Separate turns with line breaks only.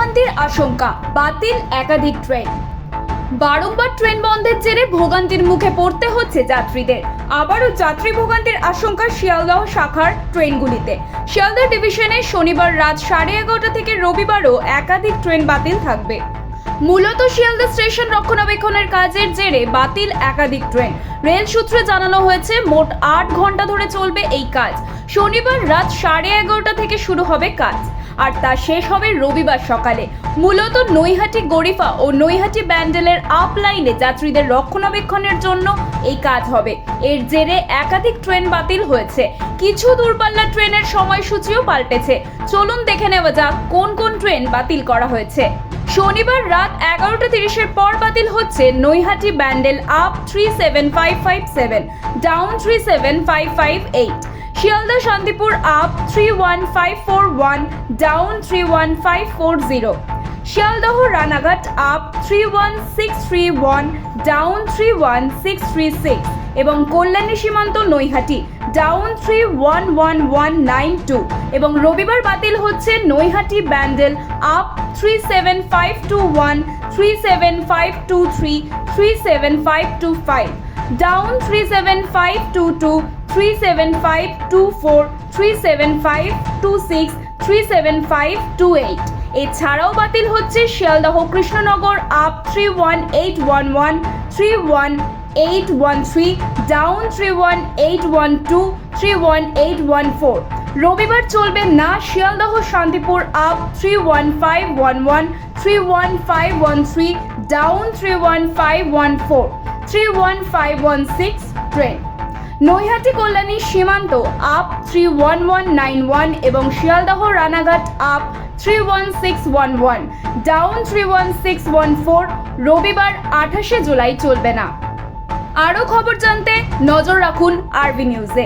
ভোগান্তির আশঙ্কা, বাতিল একাধিক ট্রেন। বারংবার ট্রেন বন্ধের জেরে ভোগান্তির মুখে পড়তে হচ্ছে যাত্রীদের। আবারও যাত্রী ভোগান্তির আশঙ্কা শিয়ালদহ শাখার ট্রেনগুলিতে। শিয়ালদহ ডিভিশনে শনিবার রাত 11:30 থেকে রবিবারও একাধিক ট্রেন বাতিল থাকবে। মূলত শিয়ালদহ স্টেশন রক্ষণাবেক্ষণের কাজের জেরে বাতিল একাধিক ট্রেন। রেল সূত্রে জানানো হয়েছে মোট 8 ঘন্টা ধরে চলবে এই কাজ। শনিবার রাত 11:30 থেকে শুরু হবে কাজ, আর তা শেষ হবে রবিবার সকালে। মূলত নৈহাটি গরিফা ও নৈহাটি ব্যান্ডেলের আপ লাইনে যাত্রীদের রক্ষণাবেক্ষণের জন্য এই কাজ হবে। এর জেরে একাধিক ট্রেন বাতিল হয়েছে। কিছু দূরপাল্লার ট্রেনের সময়সূচিও পাল্টেছে। চলুন দেখে নেওয়া যাক কোন কোন ট্রেন বাতিল করা হয়েছে। শনিবার রাত 11:30 পর বাতিল হচ্ছে Naihati Bandel up 37557, down 37558, Sealdah Shantipur up 31541, down 31540, Sealdah Ranaghat up 31631, down 31636 এবং কল্যাণী সীমান্ত নৈহাটি ডাউন 311192। এবং রবিবার বাতিল হচ্ছে নৈহাটি ব্যান্ডেল আপ 37521, 37523, 37525, ডাউন 37522, 37524, 37526, 37528। এছাড়াও বাতিল হচ্ছে শিয়ালদহ কৃষ্ণনগর আপ 31811, 31813, ডাউন 31812, 31814। রবিবার চলবে না Sealdah Shantipur up 31511, 31513, down 31514, 31516 train. Naihati Kalyani সীমান্ত আপ 31191 এবং শিয়ালদহ রানাঘাট আপ 31611, ডাউন 31614 রবিবার 28 জুলাই চলবে না। আরও খবর জানতে নজর রাখুন আরবি নিউজে।